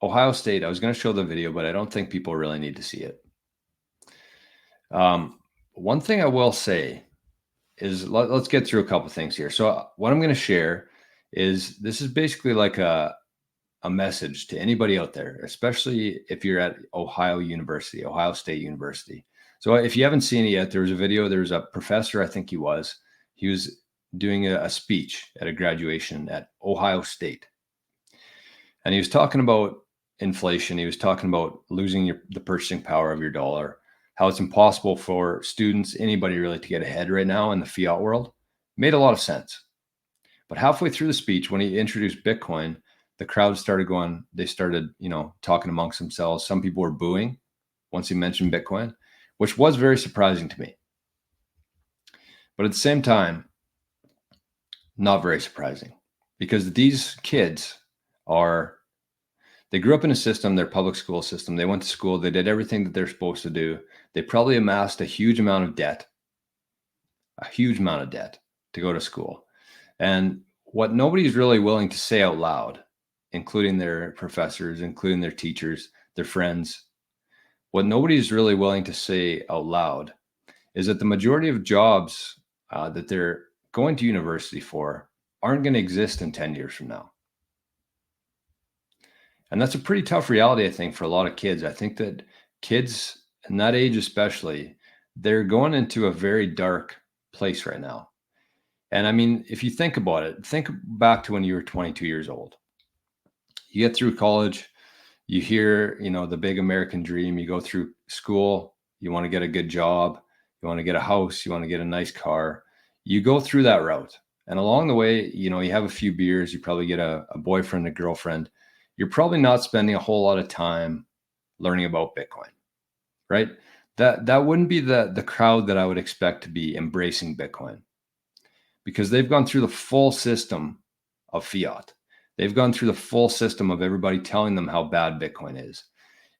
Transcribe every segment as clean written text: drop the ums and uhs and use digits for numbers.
Ohio State, I was going to show the video, but I don't think people really need to see it. One thing I will say is let's get through a couple things here. So what I'm going to share is this is basically like a message to anybody out there, especially if you're at Ohio State University. So if you haven't seen it yet, there was a video, there was a professor, I think he was doing a speech at a graduation at Ohio State. And he was talking about inflation. He was talking about losing the purchasing power of your dollar, how it's impossible for students, anybody really, to get ahead right now in the fiat world. Made a lot of sense. But halfway through the speech, when he introduced Bitcoin, the crowd started going, they started, talking amongst themselves. Some people were booing once he mentioned Bitcoin, which was very surprising to me. But at the same time, not very surprising, because these kids they grew up in a system, their public school system. They went to school. They did everything that they're supposed to do. They probably amassed a huge amount of debt to go to school. And what nobody's really willing to say out loud, including their professors, including their teachers, their friends, what nobody's really willing to say out loud is that the majority of jobs that they're going to university for aren't going to exist in 10 years from now. And that's a pretty tough reality, I think, for a lot of kids. I think that kids in that age especially, they're going into a very dark place right now. And I mean, if you think about it, think back to when you were 22 years old. You get through college, you hear, the big American dream, you go through school, you want to get a good job, you want to get a house, you want to get a nice car. You go through that route. And along the way, you have a few beers, you probably get a boyfriend, a girlfriend. You're probably not spending a whole lot of time learning about Bitcoin, right? That wouldn't be the crowd that I would expect to be embracing Bitcoin, because they've gone through the full system of fiat. They've gone through the full system of everybody telling them how bad Bitcoin is.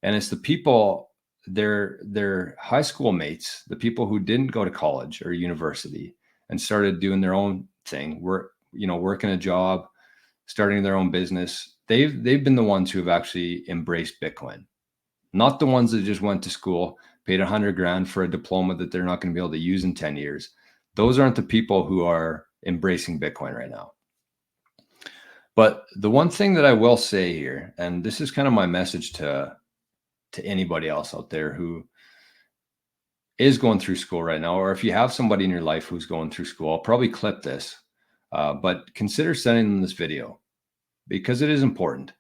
And it's the people, their high school mates, the people who didn't go to college or university and started doing their own thing, working a job, starting their own business. They've been the ones who have actually embraced Bitcoin, not the ones that just went to school, paid $100,000 for a diploma that they're not going to be able to use in 10 years. Those aren't the people who are embracing Bitcoin right now. But the one thing that I will say here, and this is kind of my message to anybody else out there who is going through school right now, or if you have somebody in your life who's going through school, I'll probably clip this, but consider sending them this video, because it is important.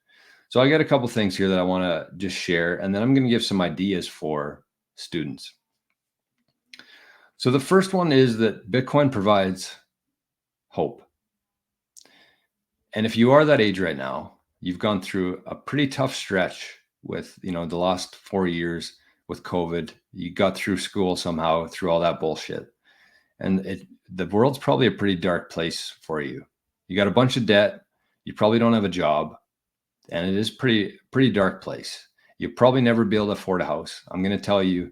So I got a couple things here that I want to just share, and then I'm going to give some ideas for students. So the first one is that Bitcoin provides hope. And if you are that age right now, you've gone through a pretty tough stretch with, the last 4 years with COVID. You got through school somehow, through all that bullshit. And the world's probably a pretty dark place for you. You got a bunch of debt. You probably don't have a job, and it is pretty dark place. You'll probably never be able to afford a house. I'm going to tell you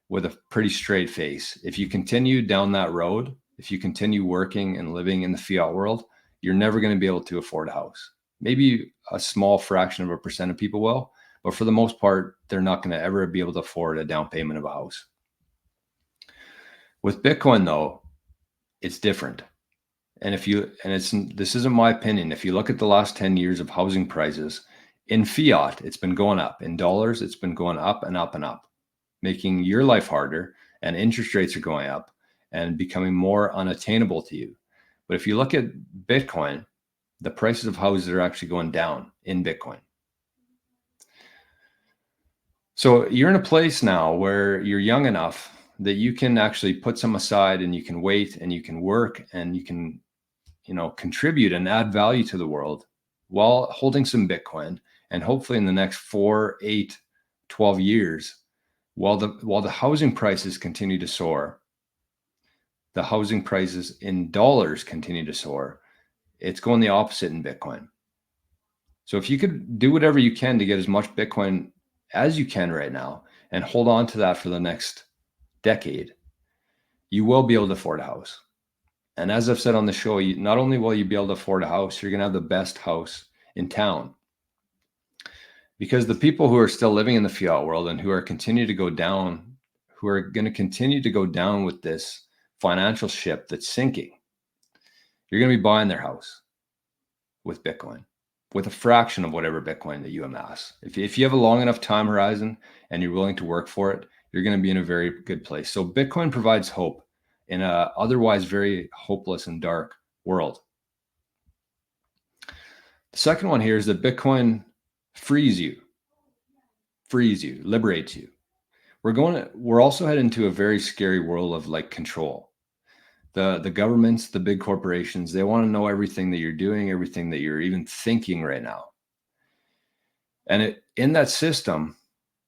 with a pretty straight face, if you continue down that road, if you continue working and living in the fiat world, you're never going to be able to afford a house. Maybe a small fraction of a percent of people will, but for the most part, they're not going to ever be able to afford a down payment of a house. With Bitcoin, though, it's different. And this isn't my opinion. If you look at the last 10 years of housing prices in fiat, it's been going up. In dollars, it's been going up and up and up, making your life harder, and interest rates are going up and becoming more unattainable to you. But if you look at Bitcoin, the prices of houses are actually going down in Bitcoin. So you're in a place now where you're young enough that you can actually put some aside, and you can wait, and you can work, and you can contribute and add value to the world while holding some Bitcoin. And hopefully in the next 4, 8, 12 years, while the housing prices continue to soar, the housing prices in dollars continue to soar, it's going the opposite in Bitcoin. So if you could do whatever you can to get as much Bitcoin as you can right now and hold on to that for the next decade, you will be able to afford a house. And as I've said on the show, not only will you be able to afford a house, you're going to have the best house in town. Because the people who are still living in the fiat world and who are going to continue to go down with this financial ship that's sinking, you're going to be buying their house with Bitcoin, with a fraction of whatever Bitcoin that you amass. If you have a long enough time horizon and you're willing to work for it, you're going to be in a very good place. So Bitcoin provides hope in a otherwise very hopeless and dark world. The second one here is that Bitcoin frees you, liberates you. We're also heading into a very scary world of like control. The governments, the big corporations, they want to know everything that you're doing, everything that you're even thinking right now. And in that system,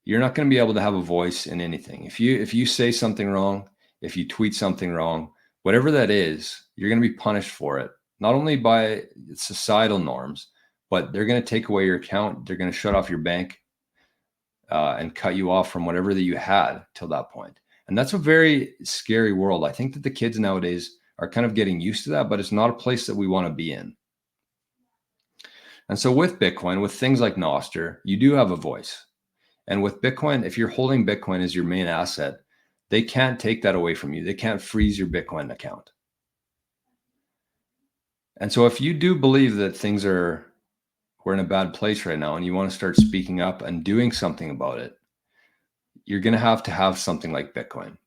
you're not going to be able to have a voice in anything. If you say something wrong, if you tweet something wrong, whatever that is, you're going to be punished for it. Not only by societal norms, but they're going to take away your account. They're going to shut off your bank and cut you off from whatever that you had till that point. And that's a very scary world. I think that the kids nowadays are kind of getting used to that, but it's not a place that we want to be in. And so with Bitcoin, with things like Nostr, you do have a voice. And with Bitcoin, if you're holding Bitcoin as your main asset, they can't take that away from you. They can't freeze your Bitcoin account. And so if you do believe that we're in a bad place right now and you want to start speaking up and doing something about it, you're going to have something like Bitcoin.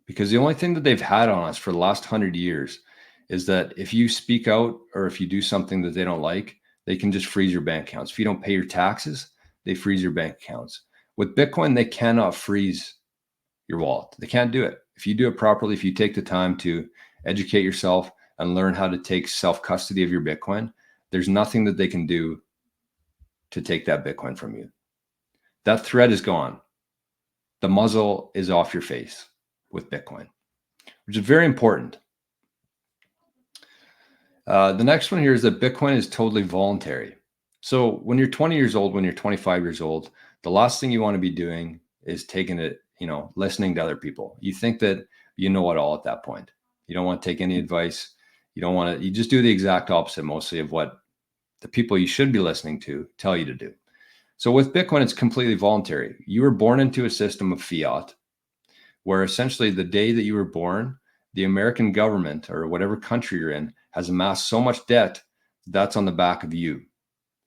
Because the only thing that they've had on us for the last 100 years is that if you speak out or if you do something that they don't like, they can just freeze your bank accounts. If you don't pay your taxes, they freeze your bank accounts. With Bitcoin, they cannot freeze your wallet. They can't do it. If you do it properly, if you take the time to educate yourself and learn how to take self-custody of your Bitcoin, there's nothing that they can do to take that Bitcoin from you. That threat is gone. The muzzle is off your face with Bitcoin, which is very important. The next one here is that Bitcoin is totally voluntary. So when you're 20 years old, when you're 25 years old, the last thing you want to be doing is taking it, listening to other people. You think that you know it all at that point. You don't want to take any advice. You just do the exact opposite mostly of what the people you should be listening to tell you to do. So with Bitcoin, it's completely voluntary. You were born into a system of fiat where essentially the day that you were born, the American government or whatever country you're in has amassed so much debt that's on the back of you.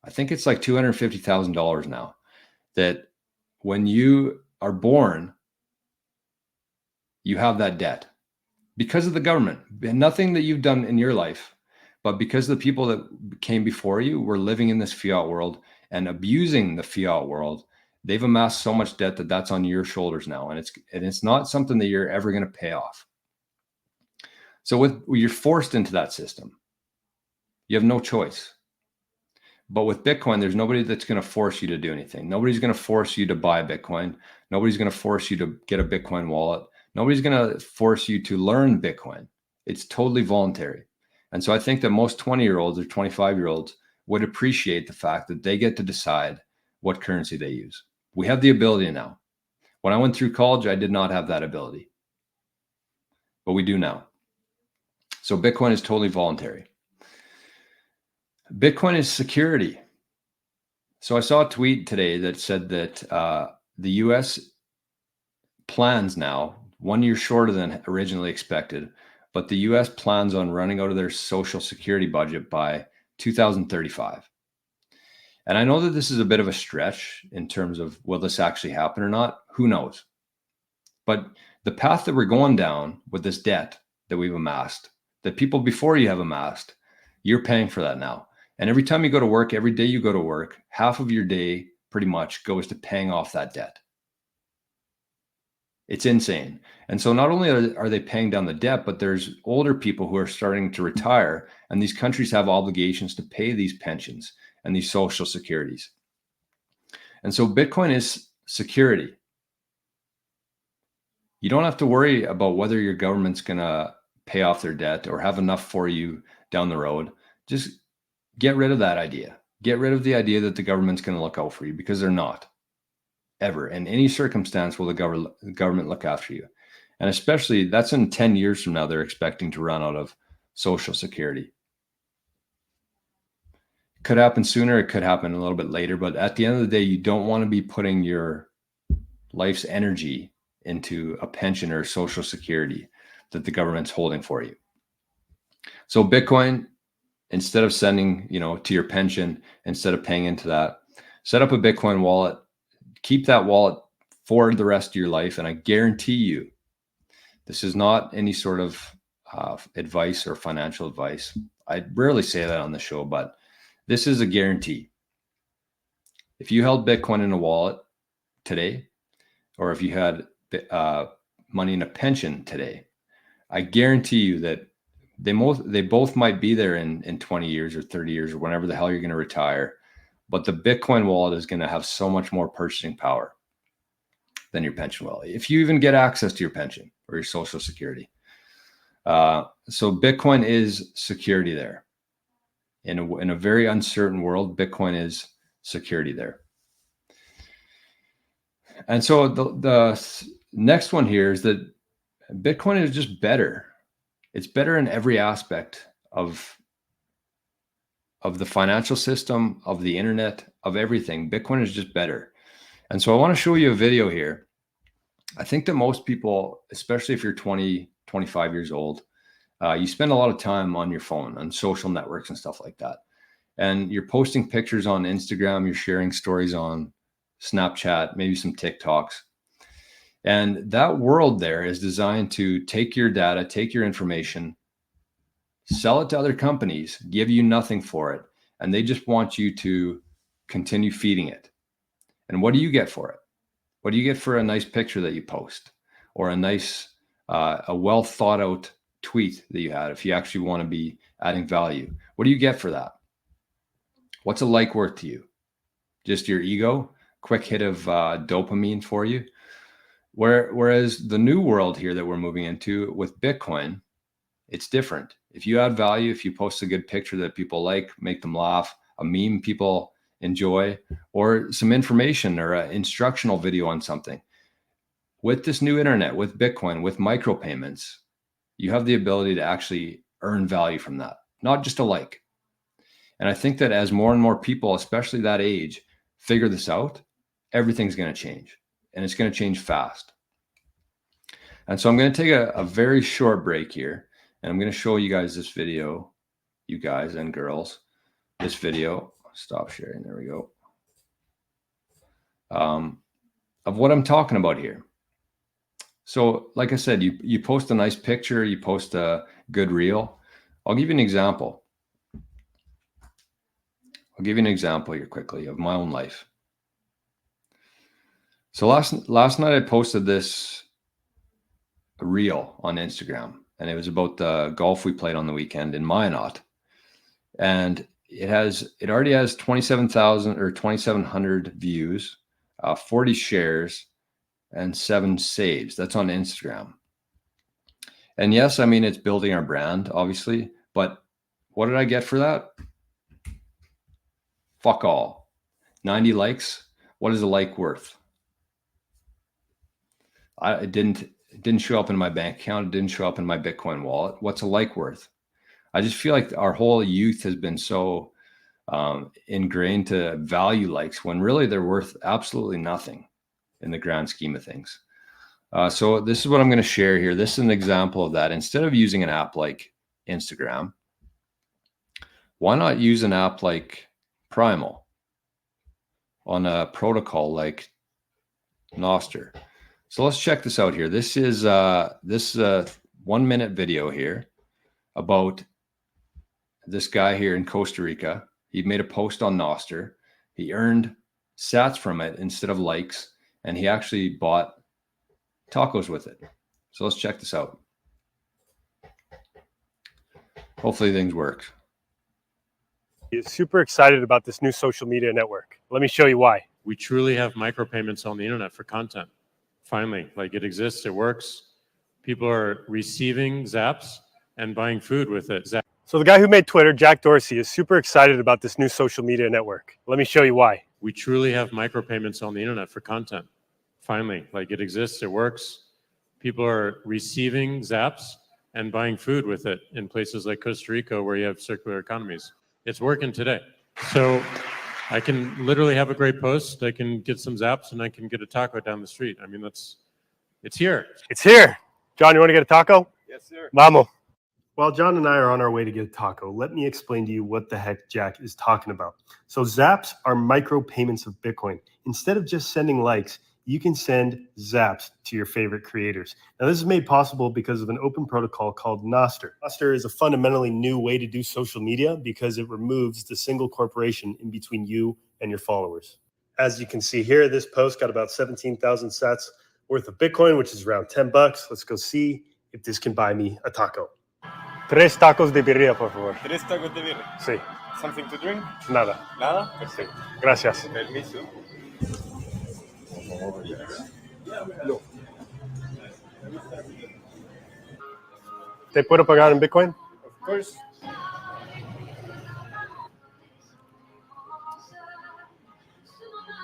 I think it's like $250,000 now, that when you are born, you have that debt because of the government. Nothing that you've done in your life, but because the people that came before you were living in this fiat world and abusing the fiat world, they've amassed so much debt that that's on your shoulders now. And it's not something that you're ever going to pay off. So you're forced into that system. You have no choice. But with Bitcoin, there's nobody that's going to force you to do anything. Nobody's going to force you to buy Bitcoin. Nobody's going to force you to get a Bitcoin wallet. Nobody's going to force you to learn Bitcoin. It's totally voluntary. And so I think that most 20-year-olds or 25-year-olds would appreciate the fact that they get to decide what currency they use. We have the ability now. When I went through college, I did not have that ability, but we do now. So Bitcoin is totally voluntary. Bitcoin is security. So I saw a tweet today that said that the US plans now, 1 year shorter than originally expected, but the US plans on running out of their social security budget by 2035. And I know that this is a bit of a stretch in terms of will this actually happen or not? Who knows? But the path that we're going down with this debt that we've amassed, that people before you have amassed, you're paying for that now. And every time you go to work, every day you go to work, half of your day pretty much goes to paying off that debt. It's insane. And so not only are they paying down the debt, but there's older people who are starting to retire, and these countries have obligations to pay these pensions and these social securities. And so Bitcoin is security. You don't have to worry about whether your government's going to pay off their debt or have enough for you down the road. Just get rid of that idea. Get rid of the idea that the government's going to look out for you, because they're not. Ever. In any circumstance will the government look after you. And especially that's in 10 years from now, they're expecting to run out of social security. could happen sooner, it could happen a little bit later, but at the end of the day, you don't want to be putting your life's energy into a pension or social security that the government's holding for you. So Bitcoin, instead of sending, to your pension, instead of paying into that, set up a Bitcoin wallet, keep that wallet for the rest of your life. And I guarantee you, this is not any sort of advice or financial advice. I rarely say that on the show, but this is a guarantee. If you held Bitcoin in a wallet today, or if you had money in a pension today, I guarantee you that they both might be there in 20 years or 30 years or whenever the hell you're going to retire. But the Bitcoin wallet is going to have so much more purchasing power than your pension wallet, if you even get access to your pension or your social security. So Bitcoin is security there. In a very uncertain world, Bitcoin is security there. And so the next one here is that Bitcoin is just better. It's better in every aspect of the financial system, of the internet, of everything. Bitcoin is just better. And so I want to show you a video here. I think that most people, especially if you're 20, 25 years old, you spend a lot of time on your phone, on social networks and stuff like that. And you're posting pictures on Instagram, you're sharing stories on Snapchat, maybe some TikToks. And that world there is designed to take your data, take your information, sell it to other companies, give you nothing for it. And they just want you to continue feeding it. And what do you get for it? What do you get for a nice picture that you post, or a nice, a well thought out tweet that you had, if you actually want to be adding value? What do you get for that? What's a like worth to you? Just your ego? Quick hit of dopamine for you? Whereas the new world here that we're moving into with Bitcoin, it's different. If you add value, if you post a good picture that people like, make them laugh, a meme people enjoy, or some information or an instructional video on something, with this new internet, with Bitcoin, with micropayments, you have the ability to actually earn value from that, not just a like. And I think that as more and more people, especially that age, figure this out, everything's going to change, and it's going to change fast. And so I'm going to take a very short break here, and I'm going to show you guys this video, you guys and girls, this video. Stop sharing. There we go. Of what I'm talking about here. So like I said, you post a nice picture, you post a good reel. I'll give you an example. I'll give you an example here quickly of my own life. So last night I posted this reel on Instagram, and it was about the golf we played on the weekend in Minot. And it already has 27,000 or 2,700 views, 40 shares, and 7 saves. That's on Instagram. And yes, I mean, it's building our brand, obviously, but what did I get for that? Fuck all. 90 likes. What is a like worth? It didn't show up in my bank account. It didn't show up in my Bitcoin wallet. What's a like worth? I just feel like our whole youth has been so ingrained to value likes, when really they're worth absolutely nothing in the grand scheme of things. So this is what I'm going to share here. This is an example of that. Instead of using an app like Instagram, why not use an app like Primal on a protocol like Nostr? So let's check this out here. This is a 1-minute video here about this guy here in Costa Rica. He made a post on Nostr. He earned sats from it instead of likes, and he actually bought tacos with it. So let's check this out. Hopefully things work. He's super excited about this new social media network. Let me show you why. We truly have micropayments on the internet for content. Finally, like, it exists, it works. People are receiving zaps and buying food with it. So the guy who made Twitter, Jack Dorsey, is super excited about this new social media network. Let me show you why. We truly have micropayments on the internet for content. Finally, like, it exists, it works. People are receiving zaps and buying food with it in places like Costa Rica, where you have circular economies. It's working today. So I can literally have a great post. I can get some zaps and I can get a taco down the street. I mean, it's here. It's here. John, you want to get a taco? Yes, sir. Vamos. While John and I are on our way to get a taco, let me explain to you what the heck Jack is talking about. So zaps are micro payments of Bitcoin. Instead of just sending likes, you can send zaps to your favorite creators. Now, this is made possible because of an open protocol called nostr. Nostr is a fundamentally new way to do social media because it removes the single corporation in between you and your followers. As you can see here, this post got about 17,000 sats worth of Bitcoin, which is around 10 bucks. Let's go see if this can buy me a taco. 3 tacos de birria, por favor. 3 tacos de birria. Sí. Something to drink? Nada. Nada? Perfecto. Gracias. Permiso. No. ¿Te puedo pagar en Bitcoin? Of course.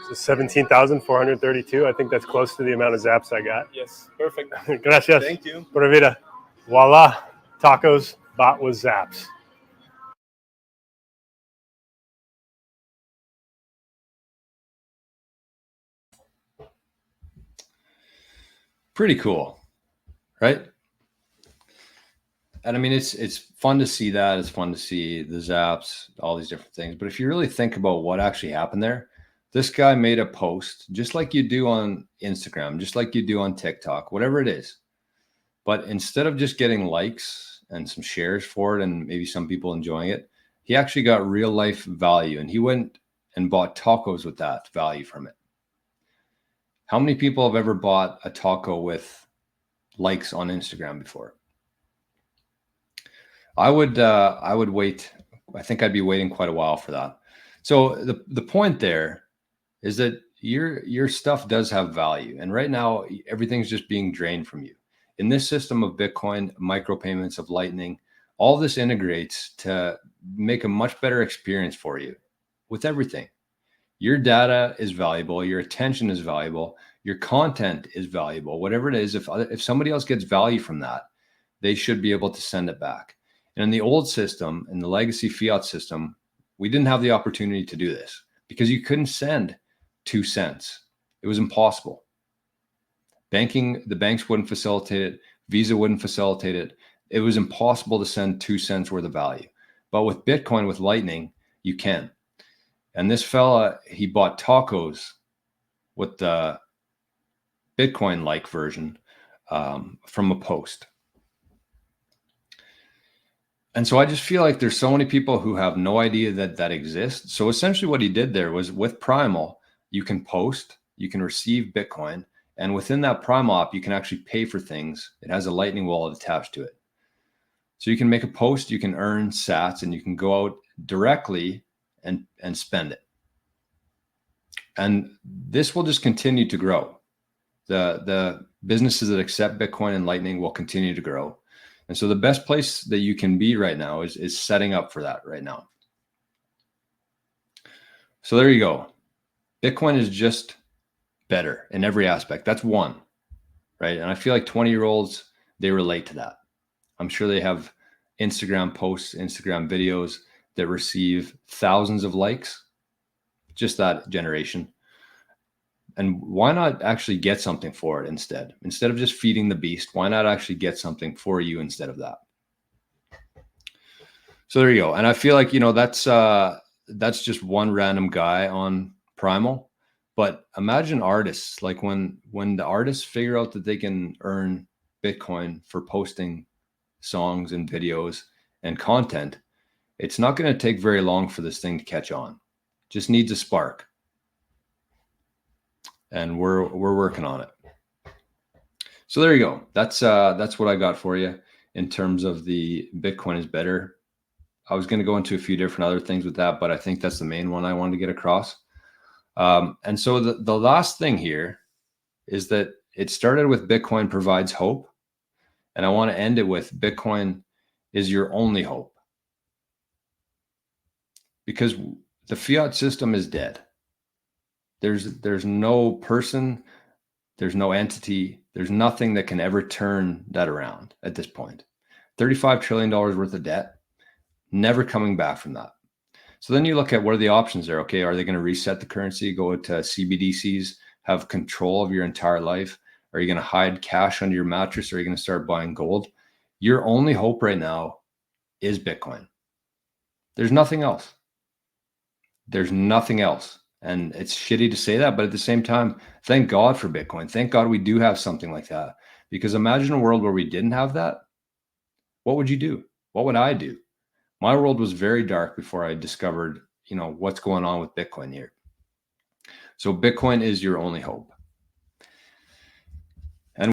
So 17,432. I think that's close to the amount of zaps I got. Yes, perfect. Gracias. Thank you. Pura vida. Voila. Tacos bought with zaps. Pretty cool, right? And I mean, it's fun to see that. It's fun to see the zaps, all these different things. But if you really think about what actually happened there, this guy made a post just like you do on Instagram, just like you do on TikTok, whatever it is. But instead of just getting likes and some shares for it and maybe some people enjoying it, he actually got real life value. And he went and bought tacos with that value from it. How many people have ever bought a taco with likes on Instagram before? I would wait. I think I'd be waiting quite a while for that. So the point there is that your stuff does have value. And right now, everything's just being drained from you. In this system of Bitcoin, micropayments of Lightning, all this integrates to make a much better experience for you with everything. Your data is valuable. Your attention is valuable. Your content is valuable. Whatever it is, if somebody else gets value from that, they should be able to send it back. And in the old system, in the legacy fiat system, we didn't have the opportunity to do this because you couldn't send 2 cents. It was impossible. The banks wouldn't facilitate it. Visa wouldn't facilitate it. It was impossible to send 2 cents worth of value. But with Bitcoin, with Lightning, you can. And this fella, he bought tacos with the Bitcoin-like version from a post. And so I just feel like there's so many people who have no idea that that exists. So essentially what he did there was with Primal, you can post, you can receive Bitcoin, and within that Primal app, you can actually pay for things. It has a Lightning wallet attached to it. So you can make a post, you can earn sats, and you can go out directly and spend it. And this will just continue to grow. The businesses that accept Bitcoin and Lightning will continue to grow. And so the best place that you can be right now is setting up for that right now. So there you go. Bitcoin is just better in every aspect. That's one, right? And I feel like 20-year-olds, they relate to that. I'm sure they have Instagram posts, Instagram videos that receive thousands of likes, just that generation. And why not actually get something for it instead? Instead of just feeding the beast, why not actually get something for you instead of that? So there you go. And I feel like, that's just one random guy on Primal. But imagine artists, like when the artists figure out that they can earn Bitcoin for posting songs and videos and content, it's not going to take very long for this thing to catch on. Just needs a spark. And we're working on it. So there you go. That's what I got for you in terms of the Bitcoin is better. I was going to go into a few different other things with that, but I think that's the main one I wanted to get across. And so the last thing here is that it started with Bitcoin provides hope. And I want to end it with Bitcoin is your only hope. Because the fiat system is dead. There's no person, there's no entity, there's nothing that can ever turn that around at this point. $35 trillion worth of debt, never coming back from that. So then you look at what are the options there. Okay, are they going to reset the currency, go to CBDCs, have control of your entire life? Are you going to hide cash under your mattress? Or are you going to start buying gold? Your only hope right now is Bitcoin. There's nothing else. There's nothing else. And it's shitty to say that, but at the same time, thank God for Bitcoin. Thank God we do have something like that. Because imagine a world where we didn't have that. What would you do? What would I do? My world was very dark before I discovered, what's going on with Bitcoin here. So Bitcoin is your only hope.